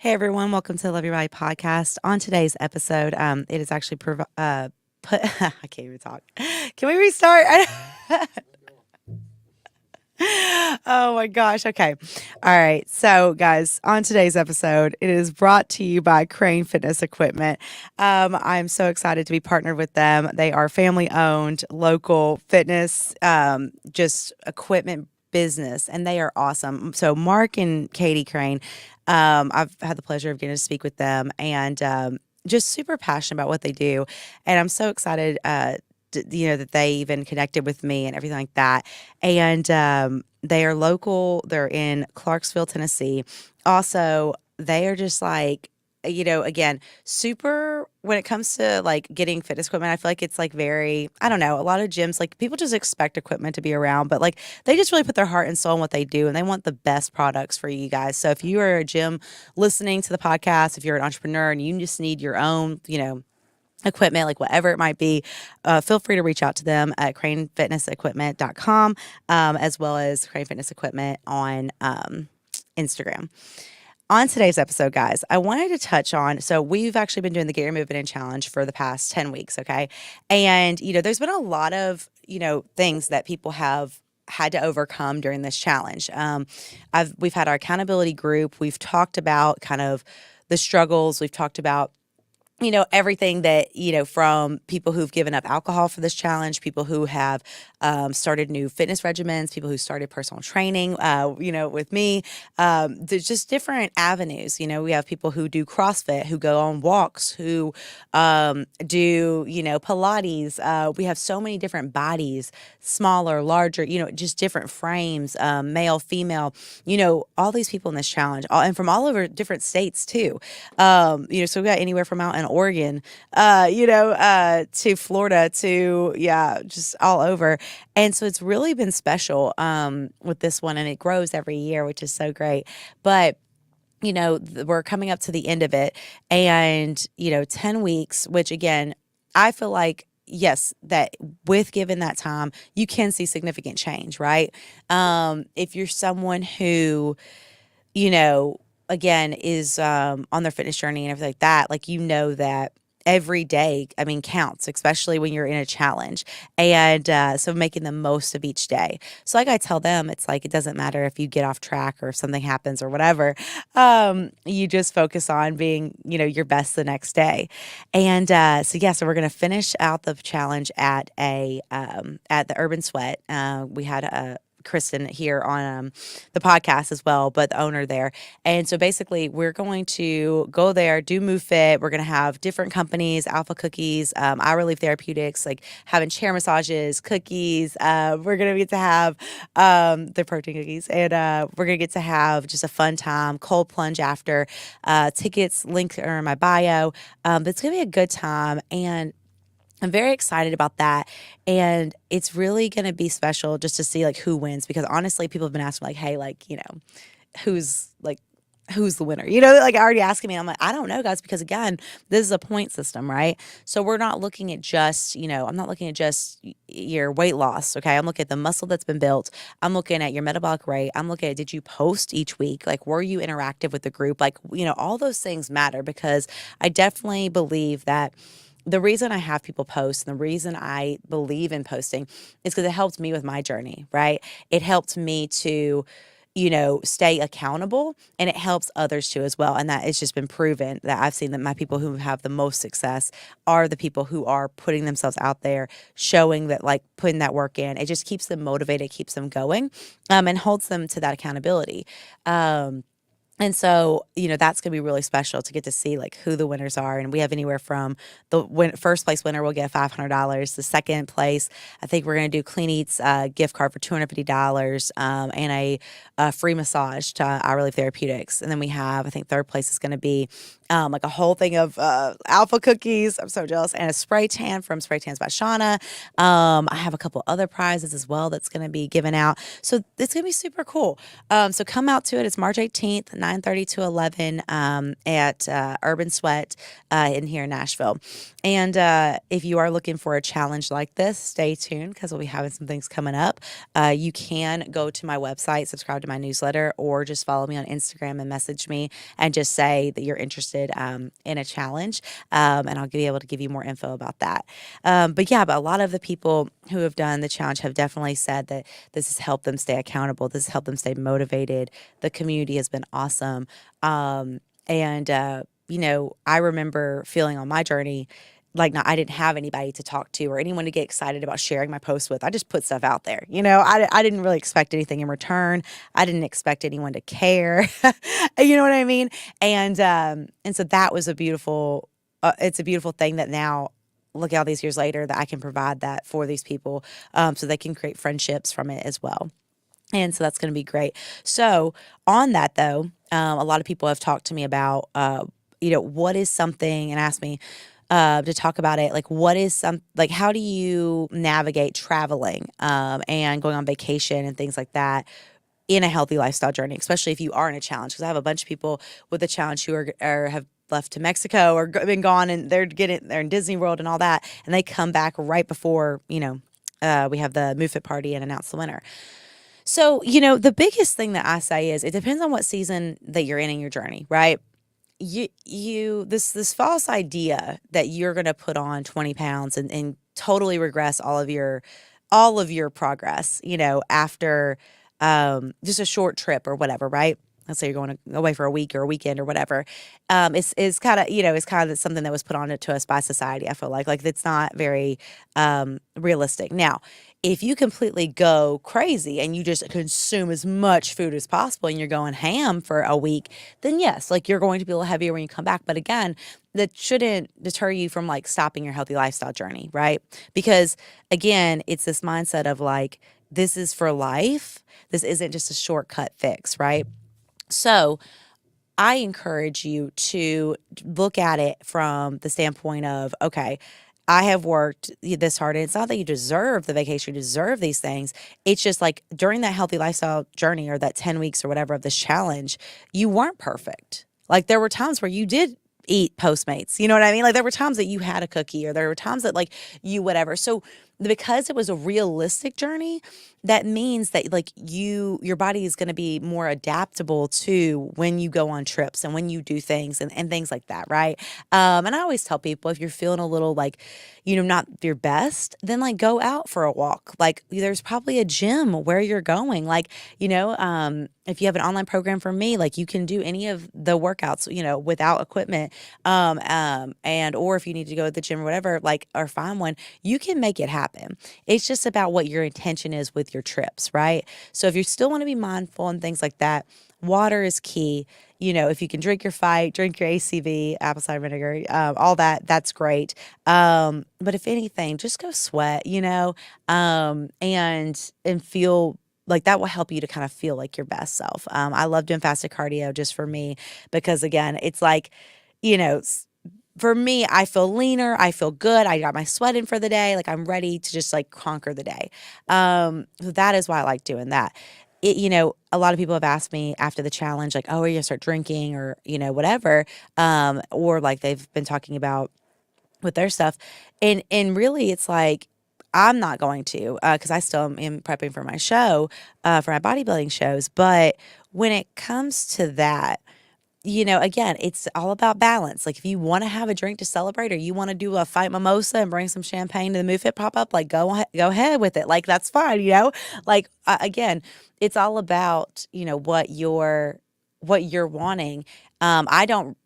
Hey everyone, welcome to the Love Your Body podcast. On today's episode, it is actually put. I can't even talk. Can we restart? Oh my gosh. Okay. All right. So, guys, on today's episode, it is brought to you by Crane Fitness Equipment. I'm so excited to be partnered with them. They are family owned, local fitness, just equipment business, and they are awesome. So, Mark and Katie Crane, I've had the pleasure of getting to speak with them and just super passionate about what they do. And I'm so excited. That they even connected with me and everything like that. And they are local. They're in Clarksville, Tennessee. Also, they are just like, again, super when it comes to like getting fitness equipment. I feel like it's like very, I don't know, a lot of gyms, like people just expect equipment to be around, but like they just really put their heart and soul in what they do and they want the best products for you guys. So if you are a gym listening to the podcast, if you're an entrepreneur and you just need your own, equipment, like whatever it might be, feel free to reach out to them at cranefitnessequipment.com, as well as Crane Fitness Equipment on Instagram. On today's episode, guys, I wanted to touch on, so we've actually been doing the Get Your Movement In Challenge for the past 10 weeks, okay? And, there's been a lot of, things that people have had to overcome during this challenge. We've had our accountability group. We've talked about kind of the struggles. We've talked about everything that, from people who've given up alcohol for this challenge, people who have started new fitness regimens, people who started personal training, with me. There's just different avenues. We have people who do CrossFit, who go on walks, who do, Pilates. We have so many different bodies, smaller, larger, just different frames, male, female, all these people in this challenge, and from all over different states too. So we got anywhere from out in Oregon, to Florida, to just all over. And so it's really been special with this one, and it grows every year, which is so great. But we're coming up to the end of it, and 10 weeks, which again, I feel like yes, that with given that time, you can see significant change, right? If you're someone who again, is on their fitness journey and everything like that, like that every day, I mean, counts, especially when you're in a challenge. And so making the most of each day. So like I tell them, it's like, it doesn't matter if you get off track or if something happens or whatever. You just focus on being, your best the next day. And so we're going to finish out the challenge at at the Urban Sweat. We had a Kristen here on the podcast as well, but the owner there. And so basically we're going to go there, do Move Fit. We're going to have different companies, Alpha Cookies, I Relief Therapeutics, like having chair massages, cookies. We're going to get to have the protein cookies, and we're going to get to have just a fun time, cold plunge after. Tickets, links are in my bio. But it's going to be a good time. And I'm very excited about that. And it's really going to be special just to see like who wins, because honestly, people have been asking like, hey, like, who's who's the winner? Like already asking me. I'm like, I don't know, guys, because again, this is a point system, right? So we're not looking at just, I'm not looking at just your weight loss. Okay. I'm looking at the muscle that's been built. I'm looking at your metabolic rate. I'm looking at, did you post each week? Like, were you interactive with the group? Like, all those things matter, because I definitely believe that the reason I have people post and the reason I believe in posting is because it helped me with my journey, right? It helped me to, stay accountable, and it helps others too as well. And that it's just been proven that I've seen that my people who have the most success are the people who are putting themselves out there, showing that, like, putting that work in. It just keeps them motivated, keeps them going, and holds them to that accountability. And so, that's going to be really special to get to see like who the winners are. And we have anywhere from first place winner will get $500. The second place, I think we're going to do Clean Eats gift card for $250, and a free massage to I Relief Therapeutics. And then we have, I think third place is going to be like a whole thing of alpha cookies. I'm so jealous. And a spray tan from Spray Tans by Shauna. I have a couple other prizes as well that's going to be given out. So it's going to be super cool. So come out to it. It's March 18th, 9:30 to 11 at Urban Sweat in here in Nashville. And if you are looking for a challenge like this, stay tuned because we'll be having some things coming up. You can go to my website, subscribe to my newsletter, or just follow me on Instagram and message me and just say that you're interested in a challenge. And I'll be able to give you more info about that. But a lot of the people who have done the challenge have definitely said that this has helped them stay accountable. This has helped them stay motivated. The community has been awesome. I remember feeling on my journey like I didn't have anybody to talk to or anyone to get excited about sharing my post with. I just put stuff out there. I didn't really expect anything in return. I didn't expect anyone to care. You know what I mean? And so that was it's a beautiful thing that now, look all these years later, that I can provide that for these people, so they can create friendships from it as well. And so that's going to be great. So on that though, a lot of people have talked to me about, what is something, and asked me to talk about it. Like, how do you navigate traveling and going on vacation and things like that in a healthy lifestyle journey, especially if you are in a challenge? Because I have a bunch of people with a challenge who have left to Mexico or been gone, and they're in Disney World and all that, and they come back right before we have the Move Fit party and announce the winner. So the biggest thing that I say is it depends on what season that you're in your journey, right? This false idea that you're going to put on 20 pounds and totally regress all of your progress, after just a short trip or whatever, right? Let's say you're going away for a week or a weekend or whatever. Is kind of it's kind of something that was put on it to us by society. I feel like it's not very realistic. Now, if you completely go crazy and you just consume as much food as possible and you're going ham for a week, then yes, you're going to be a little heavier when you come back. But again, that shouldn't deter you from stopping your healthy lifestyle journey, right? Because again, it's this mindset of this is for life. This isn't just a shortcut fix, right? So I encourage you to look at it from the standpoint of, okay, I have worked this hard, and it's not that you deserve the vacation, you deserve these things. It's just during that healthy lifestyle journey or that 10 weeks or whatever of this challenge, you weren't perfect. There were times where you did eat Postmates. You know what I mean? There were times that you had a cookie, or there were times that you whatever. So because it was a realistic journey, that means that your body is going to be more adaptable to when you go on trips and when you do things and things like that, right? And I always tell people, if you're feeling a little not your best, then go out for a walk. There's probably a gym where you're going. If you have an online program from me, you can do any of the workouts, without equipment. Or if you need to go to the gym or whatever, or find one, you can make it happen. It's just about what your intention is with your trips, right? So if you still want to be mindful and things like that, water is key. If you can drink your fight, drink your ACV, apple cider vinegar, all that, that's great. But if anything, just go sweat, and feel that will help you to kind of feel like your best self. I love doing fasted cardio just for me because, again, it's for me, I feel leaner. I feel good. I got my sweat in for the day. I'm ready to just conquer the day. So that is why I like doing that. A lot of people have asked me after the challenge, oh, are you gonna start drinking or, whatever. Or they've been talking about with their stuff. And really it's I'm not going to, because I still am prepping for my show, for my bodybuilding shows. But when it comes to that, again, it's all about balance. If you want to have a drink to celebrate, or you want to do a fight mimosa and bring some champagne to the Move Fit pop up, go ahead with it. That's fine. Again, it's all about, what you're wanting. I don't,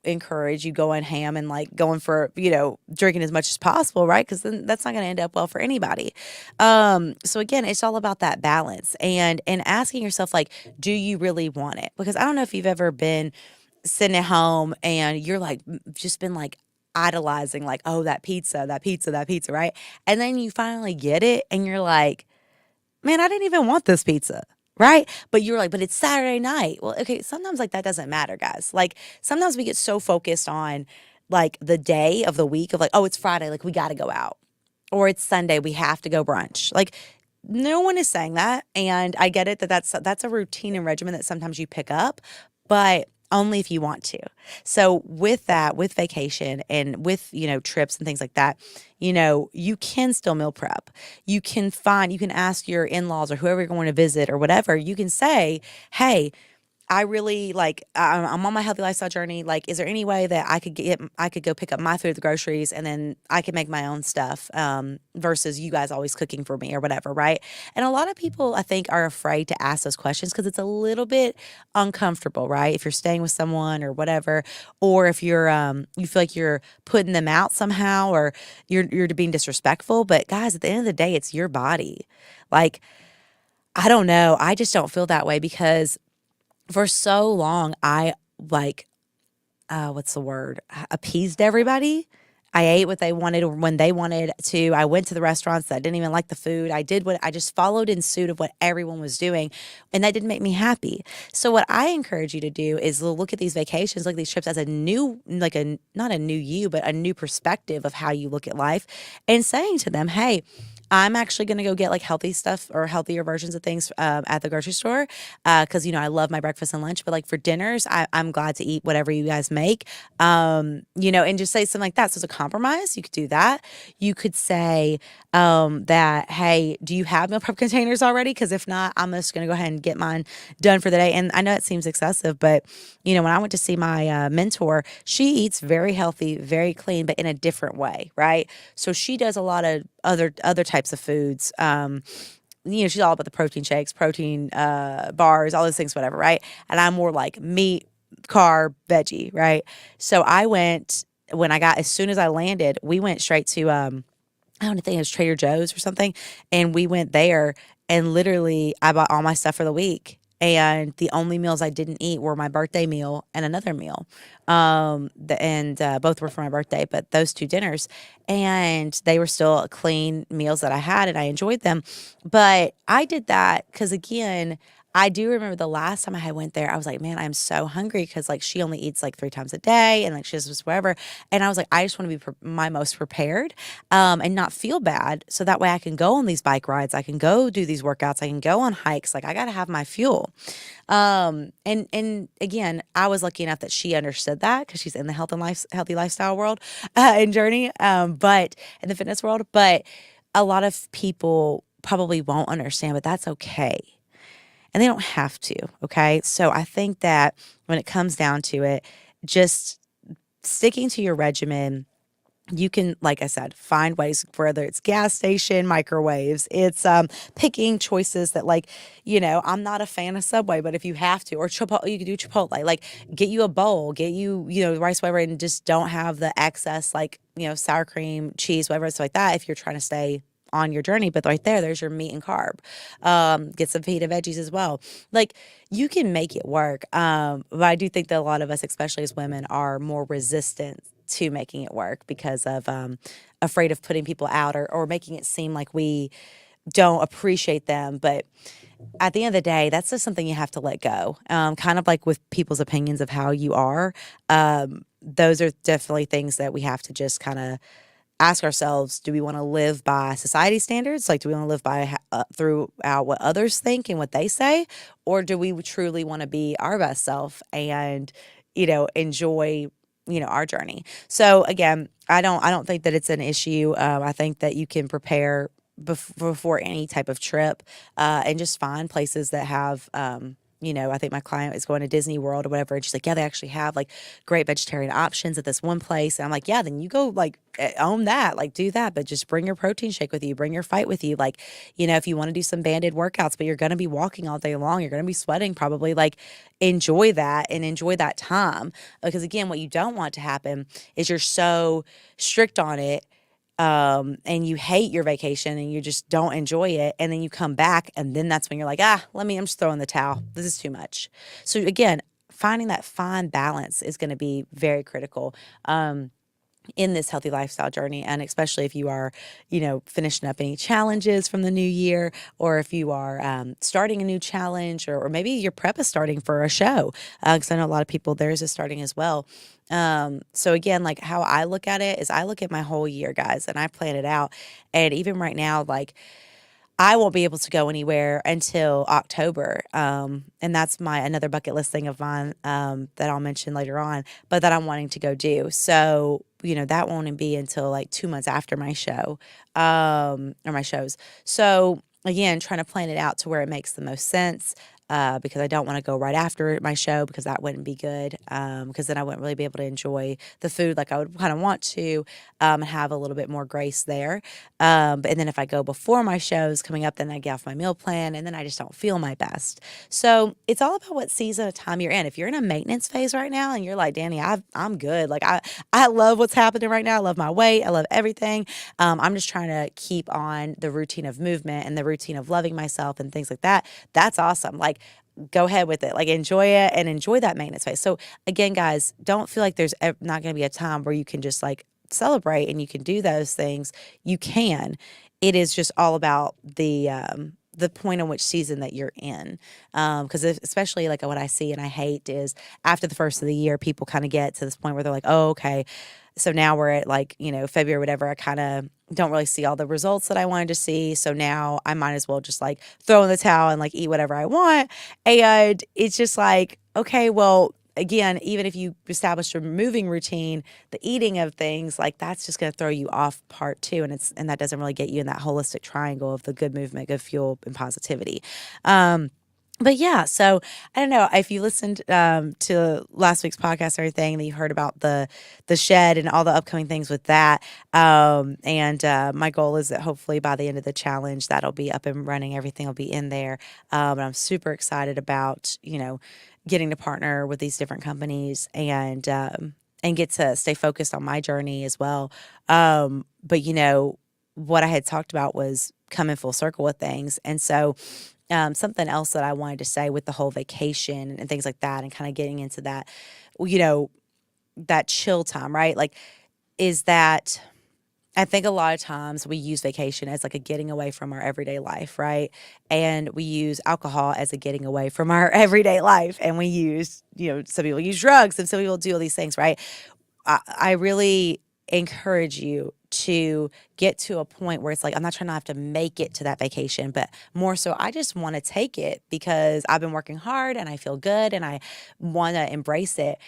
encourage you going ham and going for, drinking as much as possible, right? Because then that's not going to end up well for anybody. So again, it's all about that balance and asking yourself, do you really want it? Because I don't know if you've ever been sitting at home and you're just been idolizing, oh, that pizza, right? And then you finally get it and you're like, man, I didn't even want this pizza. right? But you're like, but it's Saturday night. Well, okay, sometimes like that doesn't matter, guys. Like sometimes we get so focused on like the day of the week of like, oh, it's Friday, like we got to go out, or it's Sunday, we have to go brunch. Like no one is saying that, and I get it that that's a routine and regimen that sometimes you pick up, but only if you want to. So with that, with vacation and with, trips and things like that, you can still meal prep. You can ask your in-laws or whoever you're going to visit or whatever. You can say, "Hey, I really like I'm on my healthy lifestyle journey. Like, is there any way that I could go pick up my food at the groceries and then I could make my own stuff versus you guys always cooking for me or whatever, right?" And a lot of people I think are afraid to ask those questions because it's a little bit uncomfortable, right? If you're staying with someone or whatever, or if you feel like you're putting them out somehow or you're being disrespectful. But guys, at the end of the day, it's your body. Like, I don't know. I just don't feel that way because for so long I like what's the word, appeased everybody. I ate what they wanted or when they wanted to. I went to the restaurants that didn't even like the food. I did what I just followed in suit of what everyone was doing, and that didn't make me happy. So what I encourage you to do is look at these vacations, look at these trips as a new, like a not a new you, but a new perspective of how you look at life, and saying to them, "Hey, I'm actually going to go get like healthy stuff or healthier versions of things at the grocery store because I love my breakfast and lunch. But like for dinners, I'm glad to eat whatever you guys make. And just say something like that. So it's a compromise. You could do that. You could say that, hey, do you have meal prep containers already? Because if not, I'm just going to go ahead and get mine done for the day. And I know it seems excessive, but when I went to see my mentor, she eats very healthy, very clean, but in a different way, right? So she does a lot of other types of foods. She's all about the protein shakes, protein bars, all those things, whatever, right? And I'm more like meat, carb, veggie, right? So I went as soon as I landed, we went straight to I don't think it was Trader Joe's or something, and we went there and literally I bought all my stuff for the week. And the only meals I didn't eat were my birthday meal and another meal. Both were for my birthday, but those two dinners, and they were still clean meals that I had, and I enjoyed them. But I did that because, again, I do remember the last time I had went there, I was like, man, I'm so hungry because like she only eats like 3 times a day, and like she just whatever. And I was like, I just want to be my most prepared, and not feel bad, so that way I can go on these bike rides, I can go do these workouts, I can go on hikes. Like I got to have my fuel. And again, I was lucky enough that she understood that because she's in the healthy lifestyle world and journey, but in the fitness world. But a lot of people probably won't understand, but that's okay. And they don't have to. Okay. So I think that when it comes down to it, just sticking to your regimen, you can, like I said, find ways, whether it's gas station, microwaves, it's picking choices that I'm not a fan of Subway, but if you have to, or Chipotle, you can do Chipotle, like get you a bowl, get you, rice, whatever, and just don't have the excess, sour cream, cheese, whatever, it's like that if you're trying to stay on your journey. But right there's your meat and carb. Get some feta veggies as well. Like you can make it work. But I do think that a lot of us, especially as women, are more resistant to making it work because of afraid of putting people out or making it seem like we don't appreciate them. But at the end of the day, that's just something you have to let go. Kind of like with people's opinions of how you are. Those are definitely things that we have to just kind of ask ourselves, do we want to live by society standards? Like, do we want to live by throughout what others think and what they say? Or do we truly want to be our best self and, enjoy, our journey? So again, I don't think that it's an issue. I think that you can prepare before any type of trip and just find places that have, I think my client is going to Disney World or whatever. And she's like, yeah, they actually have like great vegetarian options at this one place. And I'm like, yeah, then you go own that, do that, but just bring your protein shake with you, bring your fight with you. If you want to do some banded workouts, but you're going to be walking all day long, you're going to be sweating probably, enjoy that and enjoy that time. Because again, what you don't want to happen is you're so strict on it and you hate your vacation and you just don't enjoy it. And then you come back and then that's when you're like, I'm just throwing the towel. This is too much. So again, finding that fine balance is going to be very critical. in this healthy lifestyle journey. And especially if you are, finishing up any challenges from the new year, or if you are starting a new challenge, or maybe your prep is starting for a show. Because I know a lot of people, theirs is starting as well. So again, like how I look at it is I look at my whole year, guys, and I plan it out. And even right now, like I won't be able to go anywhere until October. And that's my another bucket list thing of mine that I'll mention later on, but that I'm wanting to go do. So, that won't be until like 2 months after my show, or my shows. So again, trying to plan it out to where it makes the most sense. Because I don't want to go right after my show because that wouldn't be good. Because then I wouldn't really be able to enjoy the food like I would kind of want to, and have a little bit more grace there. And then if I go before my shows coming up, then I get off my meal plan and then I just don't feel my best. So it's all about what season of time you're in. If you're in a maintenance phase right now and you're like, Danny, I'm good. Like I love what's happening right now. I love my weight. I love everything. I'm just trying to keep on the routine of movement and the routine of loving myself and things like that. That's awesome. Like, go ahead with it. Like, enjoy it and enjoy that maintenance phase. So again, guys, don't feel like there's not going to be a time where you can just like celebrate and you can do those things. You can. It is just all about the point in which season that you're in. Because especially like what I see and I hate is after the first of the year, people kind of get to this point where they're like, oh, okay. So now we're at like, February, whatever. I kind of don't really see all the results that I wanted to see. So now I might as well just like throw in the towel and like eat whatever I want. And it's just like, okay, well, again, even if you establish a moving routine, the eating of things, like that's just going to throw you off part two. And that doesn't really get you in that holistic triangle of the good movement, good fuel, and positivity. But yeah, so I don't know if you listened to last week's podcast or anything that you heard about the shed and all the upcoming things with that. And my goal is that hopefully by the end of the challenge, that'll be up and running. Everything will be in there. And I'm super excited about getting to partner with these different companies and get to stay focused on my journey as well. But what I had talked about was coming full circle with things, and so. Something else that I wanted to say with the whole vacation and things like that, and kind of getting into that, that chill time, right? Like, is that I think a lot of times we use vacation as like a getting away from our everyday life, right? And we use alcohol as a getting away from our everyday life. And we use, some people use drugs and some people do all these things, right? I really encourage you to get to a point where it's like, I'm not trying to have to make it to that vacation, but more so, I just want to take it because I've been working hard and I feel good and I want to embrace it.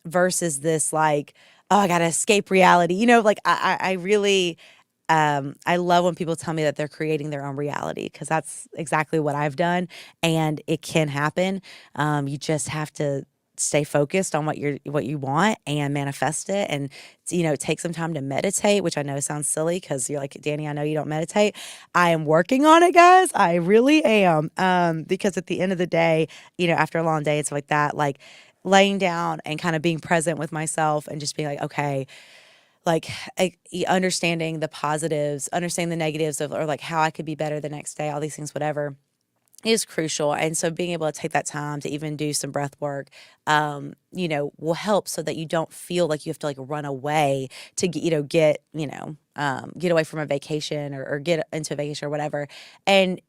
Versus this, like, oh, I got to escape reality. Like I really, I love when people tell me that they're creating their own reality because that's exactly what I've done and it can happen. You just have to stay focused on what you want and manifest it, and take some time to meditate, which I know sounds silly because you're like, Danny, I know you don't meditate. I am working on it, guys. I really am. Because at the end of the day, after a long day and stuff like that, like laying down and kind of being present with myself and just being like, okay, like understanding the positives, understanding the negatives of, or like how I could be better the next day, all these things, whatever, is crucial. And so being able to take that time to even do some breath work, will help so that you don't feel like you have to like run away to get away from a vacation, or get into a vacation or whatever. And,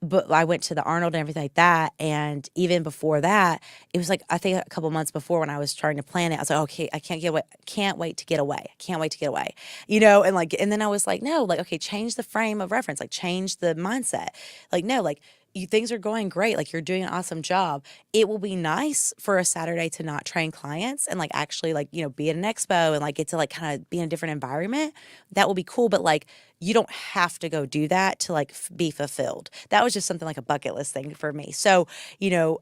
but I went to the Arnold and everything like that. And even before that, it was like, I think a couple months before when I was trying to plan it, I was like, okay, I can't wait to get away. I can't wait to get away, and then I was like, no, like, okay, change the frame of reference, like change the mindset. Like, no, like things are going great. Like you're doing an awesome job. It will be nice for a Saturday to not train clients and like actually like, be at an expo and like get to like kind of be in a different environment. That will be cool. But like, you don't have to go do that to like be fulfilled. That was just something like a bucket list thing for me. So,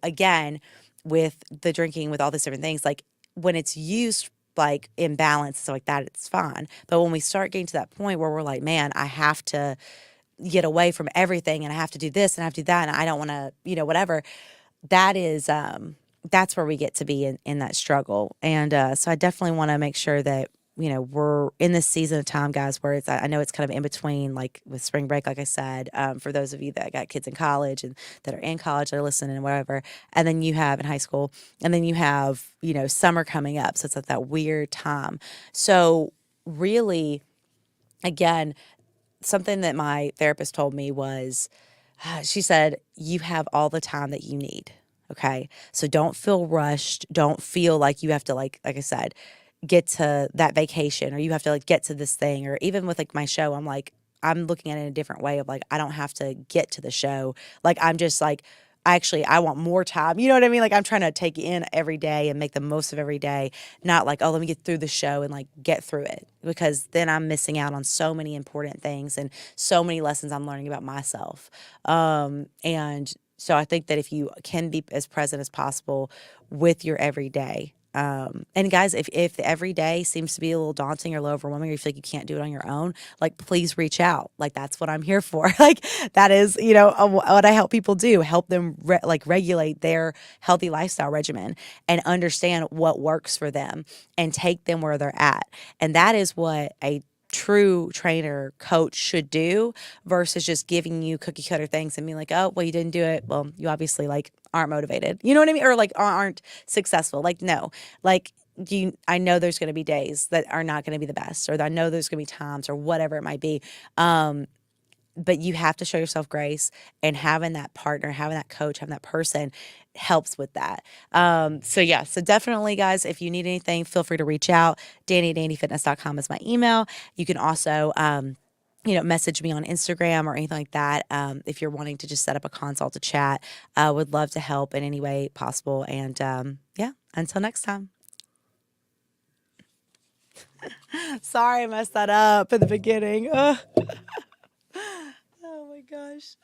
again, with the drinking, with all these different things, like when it's used like in balance and stuff like that, it's fine. But when we start getting to that point where we're like, man, I have to get away from everything and I have to do this and I have to do that and I don't want to, whatever, that is, that's where we get to be in that struggle. And so I definitely want to make sure that, we're in this season of time, guys, where I know it's kind of in between, like with spring break, like I said, for those of you that got kids in college and that are in college that are listening and whatever, and then you have in high school, and then you have, summer coming up. So it's like that weird time. So really, again, something that my therapist told me was, she said, you have all the time that you need. Okay. So don't feel rushed. Don't feel like you have to, like I said, get to that vacation, or you have to like get to this thing. Or even with like my show, I'm like, I'm looking at it in a different way of like, I don't have to get to the show. Like, I'm just like, actually, I want more time. You know what I mean? Like, I'm trying to take in every day and make the most of every day, not like, oh, let me get through the show and like get through it, because then I'm missing out on so many important things and so many lessons I'm learning about myself. And so I think that if you can be as present as possible with your everyday, and guys, if the everyday seems to be a little daunting or a little overwhelming, or you feel like you can't do it on your own, like please reach out. Like that's what I'm here for. Like that is, what I help people do, help them regulate their healthy lifestyle regimen and understand what works for them and take them where they're at. And that is what a true trainer coach should do, versus just giving you cookie cutter things and being like, oh, well, you didn't do it, well, you obviously like aren't motivated, you know what I mean, or like aren't successful. Like no, like I know there's going to be days that are not going to be the best, or I know there's going to be times or whatever it might be. But you have to show yourself grace, and having that partner, having that coach, having that person helps with that. So yeah, so definitely guys, if you need anything, feel free to reach out. DaniDFitness.com is my email. You can also, message me on Instagram or anything like that. If you're wanting to just set up a consult to chat, would love to help in any way possible. And yeah, until next time. Sorry I messed that up in the beginning. Ugh. Oh my gosh.